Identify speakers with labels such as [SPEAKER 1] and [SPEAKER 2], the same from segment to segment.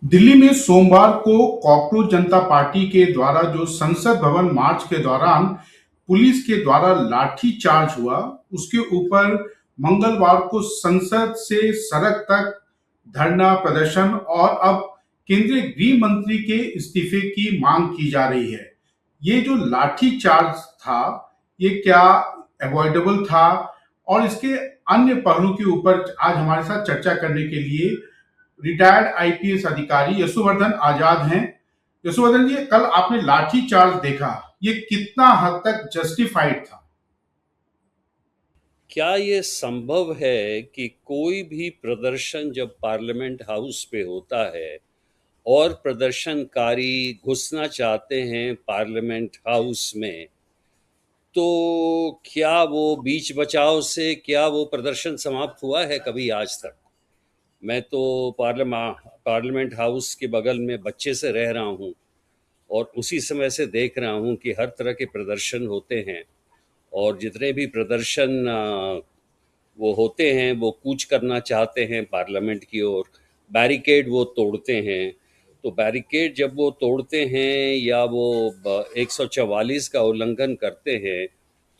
[SPEAKER 1] दिल्ली में सोमवार को कॉकरोच जनता पार्टी के द्वारा जो संसद भवन मार्च के दौरान पुलिस के द्वारा लाठीचार्ज हुआ, उसके ऊपर मंगलवार को संसद से सड़क तक धरना प्रदर्शन और अब केंद्रीय गृह मंत्री के इस्तीफे की मांग की जा रही है। ये जो लाठीचार्ज था, ये क्या अवॉइडेबल था? और इसके अन्य पहलू के ऊपर आज हमारे साथ चर्चा करने के लिए रिटायर्ड आईपीएस अधिकारी यशोवर्धन आजाद हैं। यशोवर्धन जी, कल आपने लाठी चार्ज देखा, ये कितना हद तक जस्टिफाइड था?
[SPEAKER 2] क्या ये संभव है कि कोई भी प्रदर्शन जब पार्लियामेंट हाउस पे होता है और प्रदर्शनकारी घुसना चाहते हैं पार्लियामेंट हाउस में, तो क्या वो बीच बचाव से क्या वो प्रदर्शन समाप्त हुआ है कभी आज तक? मैं तो पार्लियामेंट हाउस के बगल में बच्चे से रह रहा हूँ और उसी समय से देख रहा हूँ कि हर तरह के प्रदर्शन होते हैं। और जितने भी प्रदर्शन वो होते हैं, वो कूच करना चाहते हैं पार्लियामेंट की ओर, बैरिकेड वो तोड़ते हैं। तो बैरिकेड जब वो तोड़ते हैं या वो 144 का उल्लंघन करते हैं,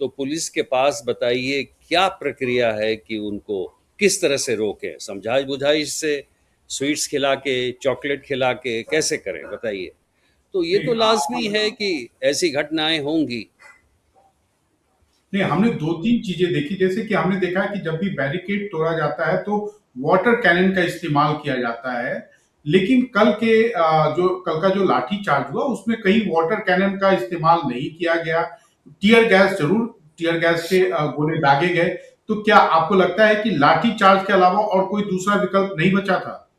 [SPEAKER 2] तो पुलिस के पास बताइए क्या प्रक्रिया है कि उनको किस तरह से रोकें? समझाइश बुझाइश से, स्वीट्स खिला के, चॉकलेट खिला के कैसे करें बताइए? तो ये
[SPEAKER 1] नहीं,
[SPEAKER 2] तो लाजमी है कि ऐसी घटनाएं होंगी।
[SPEAKER 1] नहीं, हमने दो तीन चीजें देखी, जैसे कि हमने देखा है कि जब भी बैरिकेड तोड़ा जाता है तो वाटर कैनन का इस्तेमाल किया जाता है। लेकिन कल का जो लाठी चार्ज हुआ, उसमें कहीं वाटर कैनन का इस्तेमाल नहीं किया गया। टीयर गैस के गोले दागे गए। तो क्या आपको लगता है कि लाठी चार्ज के अलावा और कोई दूसरा विकल्प नहीं बचा था?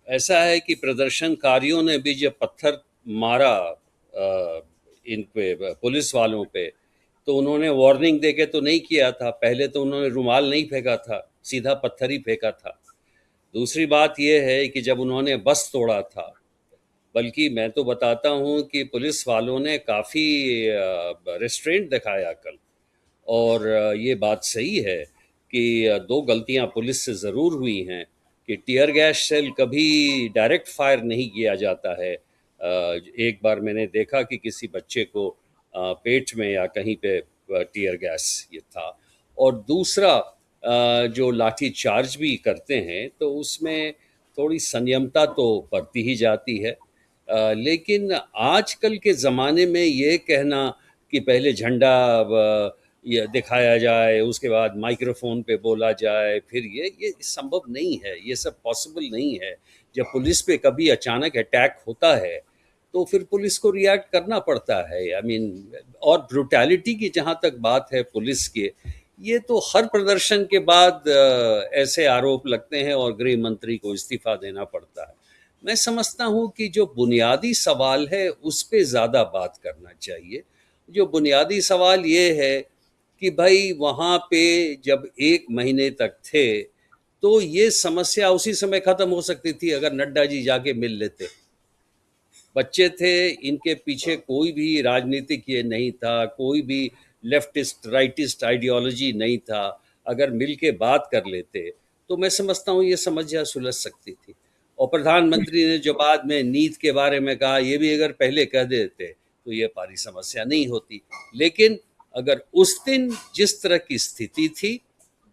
[SPEAKER 2] ऐसा है कि प्रदर्शनकारियों ने भी जब पत्थर मारा इन पे, पुलिस वालों पे, तो उन्होंने वार्निंग देके तो नहीं किया था। पहले तो उन्होंने रुमाल नहीं फेंका था, सीधा पत्थर ही फेंका था। दूसरी बात यह है कि जब उन्होंने बस तोड़ा था, बल्कि मैं तो बताता हूँ कि पुलिस वालों ने काफ़ी रिस्ट्रेंट दिखाया कल। और ये बात सही है कि दो गलतियां पुलिस से ज़रूर हुई हैं कि टीयर गैस शेल कभी डायरेक्ट फायर नहीं किया जाता है। एक बार मैंने देखा कि किसी बच्चे को पेट में या कहीं पे टीयर गैस ये था। और दूसरा, जो लाठी चार्ज भी करते हैं तो उसमें थोड़ी संयमता तो बरती ही जाती है। लेकिन आजकल के ज़माने में ये कहना कि पहले झंडा ये दिखाया जाए, उसके बाद माइक्रोफोन पे बोला जाए, फिर ये संभव नहीं है, ये सब पॉसिबल नहीं है। जब पुलिस पे कभी अचानक अटैक होता है तो फिर पुलिस को रिएक्ट करना पड़ता है। आई मीन, और ब्रुटैलिटी की जहाँ तक बात है पुलिस की, ये तो हर प्रदर्शन के बाद ऐसे आरोप लगते हैं और गृह मंत्री को इस्तीफा देना पड़ता है। मैं समझता हूँ कि जो बुनियादी सवाल है उस पे ज़्यादा बात करना चाहिए। जो बुनियादी सवाल ये है कि भाई वहाँ पे जब 1 महीने तक थे तो ये समस्या उसी समय ख़त्म हो सकती थी अगर नड्डा जी जाके मिल लेते। बच्चे थे, इनके पीछे कोई भी राजनीतिक ये नहीं था, कोई भी लेफ्टिस्ट राइटिस्ट आइडियोलॉजी नहीं था। अगर मिल के बात कर लेते तो मैं समझता हूँ ये समस्या सुलझ सकती थी। और प्रधानमंत्री ने जो बाद में नीट के बारे में कहा, ये भी अगर पहले कह देते तो ये सारी समस्या नहीं होती। लेकिन अगर उस दिन जिस तरह की स्थिति थी,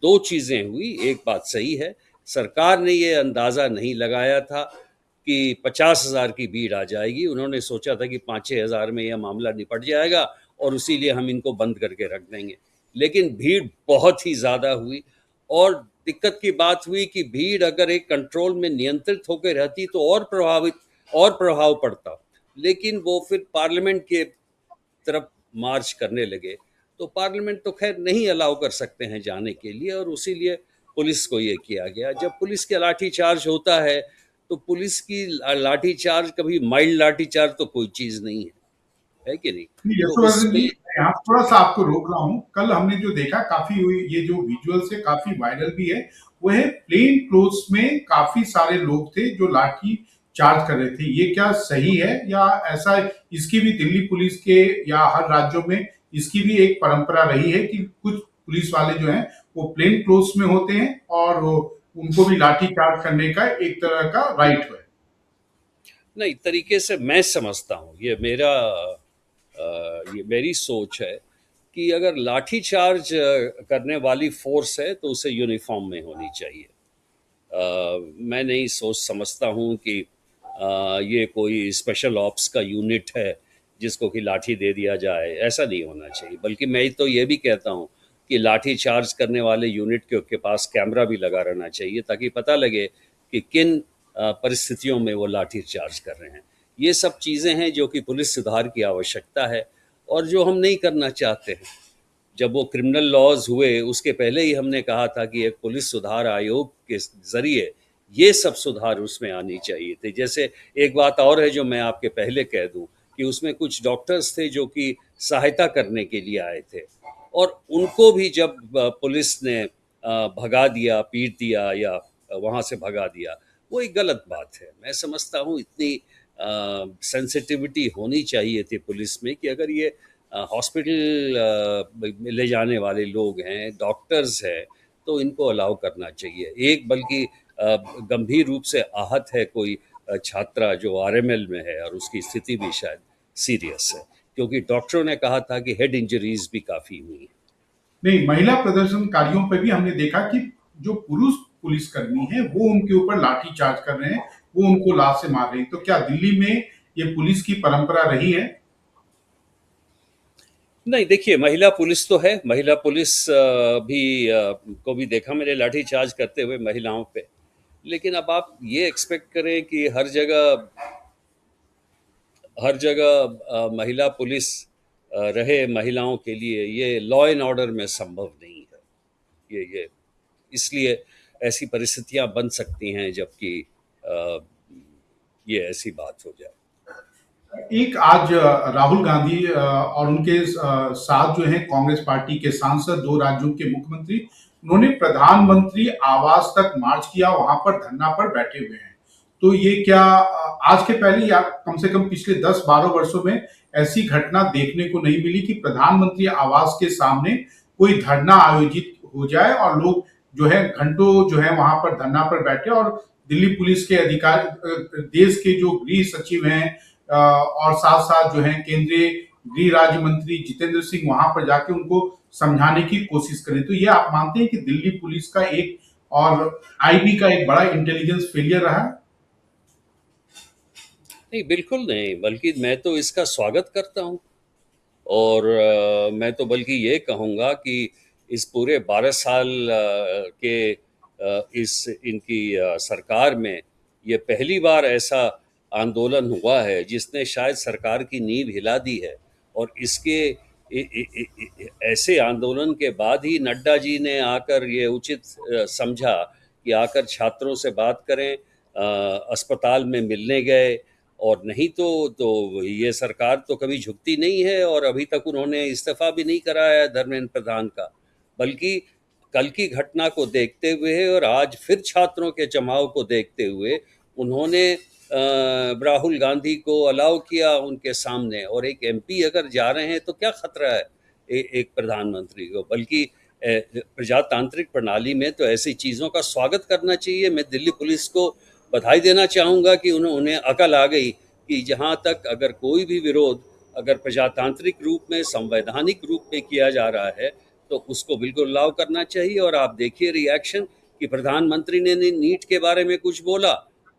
[SPEAKER 2] दो चीज़ें हुई। एक बात सही है, सरकार ने ये अंदाज़ा नहीं लगाया था कि 50,000 की भीड़ आ जाएगी। उन्होंने सोचा था कि 5-6 हज़ार में यह मामला निपट जाएगा और इसीलिए हम इनको बंद करके रख देंगे। लेकिन भीड़ बहुत ही ज़्यादा हुई और दिक्कत की बात हुई कि भीड़ अगर एक कंट्रोल में नियंत्रित होकर रहती तो और प्रभाव पड़ता। लेकिन वो फिर पार्लियामेंट के तरफ मार्च करने लगे, तो पार्लियामेंट तो खैर नहीं अलाउ कर सकते हैं जाने के लिए, और उसीलिए पुलिस को ये किया गया। जब पुलिस के लाठी चार्ज होता है तो पुलिस की लाठी चार्ज कभी माइल्ड लाठी चार्ज तो कोई चीज़ नहीं है कि नहीं? तो
[SPEAKER 1] यशोवर्धन जी,
[SPEAKER 2] उसमें
[SPEAKER 1] मैं यहाँ थोड़ा सा आपको रोक रहा हूँ। कल हमने जो देखा, काफी हुई, ये जो विजुअल्स है काफी वायरल भी है। वो है प्लेन क्लोथ्स में काफी सारे लोग थे जो लाठी चार्ज कर रहे थे। ये क्या सही है या ऐसा? इसकी भी दिल्ली पुलिस के या हर राज्यों में इसकी भी एक परंपरा रही है कि कुछ पुलिस वाले जो हैं वो प्लेन क्लोथ्स में होते हैं और वो उनको भी लाठी चार्ज करने का एक तरह का राइट है।
[SPEAKER 2] नहीं, तरीके से मैं समझता हूँ, ये मेरी सोच है कि अगर लाठी चार्ज करने वाली फोर्स है तो उसे यूनिफॉर्म में होनी चाहिए। मैं नहीं सोच समझता हूँ कि ये कोई स्पेशल ऑप्स का यूनिट है जिसको कि लाठी दे दिया जाए, ऐसा नहीं होना चाहिए। बल्कि मैं तो ये भी कहता हूँ कि लाठी चार्ज करने वाले यूनिट के पास कैमरा भी लगा रहना चाहिए ताकि पता लगे कि किन परिस्थितियों में वो लाठी चार्ज कर रहे हैं। ये सब चीज़ें हैं जो कि पुलिस सुधार की आवश्यकता है और जो हम नहीं करना चाहते हैं। जब वो क्रिमिनल लॉज हुए उसके पहले ही हमने कहा था कि एक पुलिस सुधार आयोग के ज़रिए ये सब सुधार उसमें आनी चाहिए थे। जैसे एक बात और है जो मैं आपके पहले कह दूं कि उसमें कुछ डॉक्टर्स थे जो कि सहायता करने के लिए आए थे और उनको भी जब पुलिस ने भगा दिया, पीट दिया या वहाँ से भगा दिया, वो एक गलत बात है। मैं समझता हूँ इतनी सेंसिटिविटी होनी चाहिए थी पुलिस में कि अगर ये हॉस्पिटल में ले जाने वाले लोग हैं, डॉक्टर्स हैं, तो इनको अलाउ करना चाहिए। एक बल्कि गंभीर रूप से आहत है कोई छात्रा जो आरएमएल में है और उसकी स्थिति भी शायद सीरियस है, क्योंकि डॉक्टरों ने कहा था कि हेड इंजरीज भी काफ़ी हुई हैं।
[SPEAKER 1] नहीं, महिला प्रदर्शनकारियों पे भी हमने देखा कि जो पुरुष पुलिसकर्मी हैं वो उनके ऊपर लाठी चार्ज कर रहे हैं, वो उनको लात से मार रहे हैं। तो क्या दिल्ली में ये पुलिस की परंपरा रही है?
[SPEAKER 2] नहीं, देखिए, महिला पुलिस तो है, महिला पुलिस को भी देखा मैंने लाठी चार्ज करते हुए महिलाओं पे। लेकिन अब आप ये एक्सपेक्ट करें कि हर जगह महिला पुलिस रहे महिलाओं के लिए, ये लॉ एंड ऑर्डर में संभव नहीं है। ये इसलिए ऐसी परिस्थितियां बन सकती हैं जबकि अ, ये ऐसी बात हो जाए।
[SPEAKER 1] एक आज राहुल गांधी और उनके साथ जो है कांग्रेस पार्टी के सांसद, दो राज्यों के मुख्यमंत्री, उन्होंने प्रधानमंत्री आवास तक मार्च किया, वहां पर धरना पर बैठे हुए हैं। तो ये क्या आज के पहले या कम से कम पिछले 10-12 वर्षों में ऐसी घटना देखने को नहीं मिली कि प्रधानमंत्री आवास के सामने कोई धरना आयोजित हो जाए और लोग जो है घंटों जो है वहां पर धरना पर बैठे और दिल्ली पुलिस के अधिकारी, देश के जो गृह सचिव हैं और साथ साथ जो है केंद्रीय गृह राज्य मंत्री जितेंद्र सिंह वहां पर जाके उनको समझाने की कोशिश करें। तो ये आप मानते हैं कि दिल्ली पुलिस का एक और आईबी का एक बड़ा इंटेलिजेंस फेलियर रहा?
[SPEAKER 2] नहीं, बिल्कुल नहीं, बल्कि मैं तो इसका स्वागत करता हूँ। और मैं तो बल्कि ये कहूँगा कि इस पूरे 12 साल इस इनकी सरकार में ये पहली बार ऐसा आंदोलन हुआ है जिसने शायद सरकार की नींव हिला दी है। और इसके ऐसे आंदोलन के बाद ही नड्डा जी ने आकर ये उचित समझा कि आकर छात्रों से बात करें, अस्पताल में मिलने गए। और नहीं तो ये सरकार तो कभी झुकती नहीं है और अभी तक उन्होंने इस्तीफा भी नहीं कराया है धर्मेंद्र प्रधान का। बल्कि कल की घटना को देखते हुए और आज फिर छात्रों के जमाव को देखते हुए उन्होंने राहुल गांधी को अलाउ किया उनके सामने। और एक एमपी अगर जा रहे हैं तो क्या खतरा है एक प्रधानमंत्री को। बल्कि प्रजातांत्रिक प्रणाली में तो ऐसी चीज़ों का स्वागत करना चाहिए। मैं दिल्ली पुलिस को बधाई देना चाहूँगा कि उन्हें अकल आ गई कि जहाँ तक अगर कोई भी विरोध अगर प्रजातांत्रिक रूप में, संवैधानिक रूप में किया जा रहा है तो उसको बिल्कुल अलाउ करना चाहिए। और आप देखिए रिएक्शन कि प्रधानमंत्री ने नीट के बारे में कुछ बोला,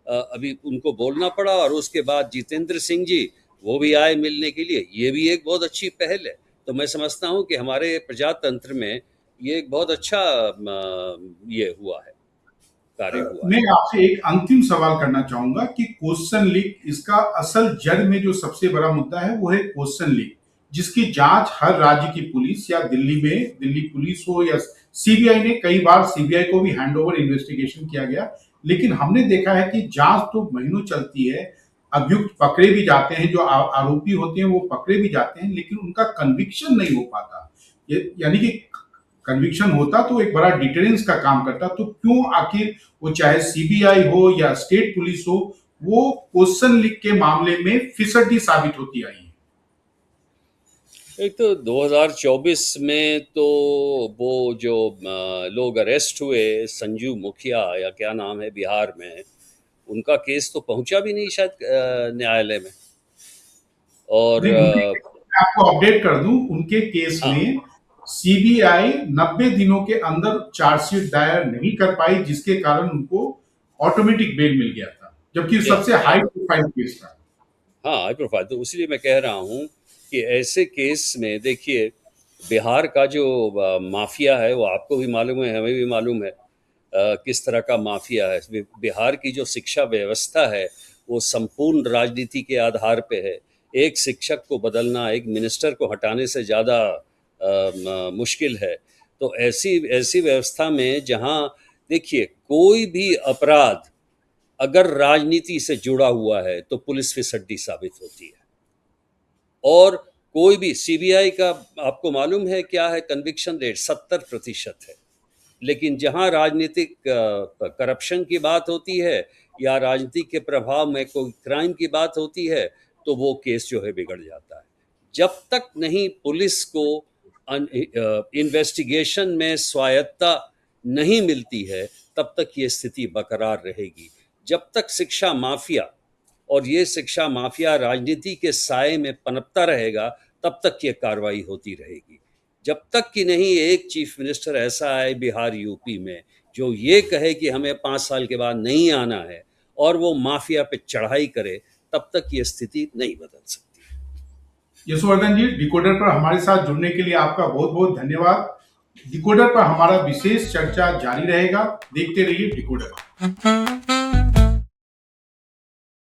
[SPEAKER 2] अभी उनको बोलना पड़ा, और उसके बाद जितेंद्र सिंह जी वो भी आए मिलने के लिए। ये भी एक बहुत अच्छी पहल है। तो मैं समझता हूँ कि हमारे प्रजातंत्र में ये एक बहुत अच्छा ये हुआ है, कार्य हुआ
[SPEAKER 1] मैं
[SPEAKER 2] है।
[SPEAKER 1] आपसे एक अंतिम सवाल करना चाहूंगा कि क्वेश्चन लीक, इसका असल जड़ में जो सबसे बड़ा मुद्दा है वो है क्वेश्चन लीक, जिसकी जांच हर राज्य की पुलिस या दिल्ली में दिल्ली पुलिस हो या सीबीआई ने, कई बार सीबीआई को भी हैंडओवर इन्वेस्टिगेशन किया गया, लेकिन हमने देखा है कि जांच तो महीनों चलती है, अभियुक्त पकड़े भी जाते हैं, जो आरोपी होते हैं वो पकड़े भी जाते हैं, लेकिन उनका कन्विक्शन नहीं हो पाता। यानी कि कन्विक्शन होता तो एक बड़ा डिटेरेंस का काम करता। तो क्यों आखिर वो चाहे सीबीआई हो या स्टेट पुलिस हो, वो क्वेश्चन लीक के मामले में फिसड्डी साबित होती आई है?
[SPEAKER 2] एक तो 2024 में तो वो जो लोग अरेस्ट हुए, संजू मुखिया या क्या नाम है बिहार में, उनका केस तो पहुंचा भी नहीं शायद न्यायालय में। और
[SPEAKER 1] नहीं, उनके केस में मैं आपको अपडेट कर दूं, उनके केस
[SPEAKER 2] हाँ,
[SPEAKER 1] में सीबीआई 90 दिनों के अंदर चार्जशीट दायर नहीं कर पाई, जिसके कारण उनको ऑटोमेटिक बेल मिल गया था, जबकि
[SPEAKER 2] या
[SPEAKER 1] सबसे हाई प्रोफाइल केस था।
[SPEAKER 2] हाँ, हाई प्रोफाइल, तो इसलिए मैं कह रहा हूँ कि ऐसे केस में देखिए, बिहार का जो माफिया है वो आपको भी मालूम है, हमें भी मालूम है किस तरह का माफिया है। बिहार की जो शिक्षा व्यवस्था है वो संपूर्ण राजनीति के आधार पे है। एक शिक्षक को बदलना, एक मिनिस्टर को हटाने से ज़्यादा मुश्किल है। तो ऐसी ऐसी व्यवस्था में जहाँ देखिए कोई भी अपराध अगर राजनीति से जुड़ा हुआ है तो पुलिस फिसड्डी साबित होती है। और कोई भी सीबीआई का आपको मालूम है क्या है कन्विक्शन रेट 70% है। लेकिन जहां राजनीतिक करप्शन की बात होती है या राजनीति के प्रभाव में कोई क्राइम की बात होती है तो वो केस जो है बिगड़ जाता है। जब तक नहीं पुलिस को इन्वेस्टिगेशन में स्वायत्ता नहीं मिलती है तब तक ये स्थिति बरकरार रहेगी। जब तक शिक्षा माफिया और ये शिक्षा माफिया राजनीति के साए में पनपता रहेगा तब तक ये कार्रवाई होती रहेगी। जब तक कि नहीं एक चीफ मिनिस्टर ऐसा आए बिहार यूपी में जो ये कहे कि हमें 5 साल के बाद नहीं आना है और वो माफिया पे चढ़ाई करे, तब तक ये स्थिति नहीं बदल सकती।
[SPEAKER 1] यशवर्धन जी, डिकोडर पर हमारे साथ जुड़ने के लिए आपका बहुत बहुत धन्यवाद। डिकोडर पर हमारा विशेष चर्चा जारी रहेगा, देखते रहिए डिकोडर।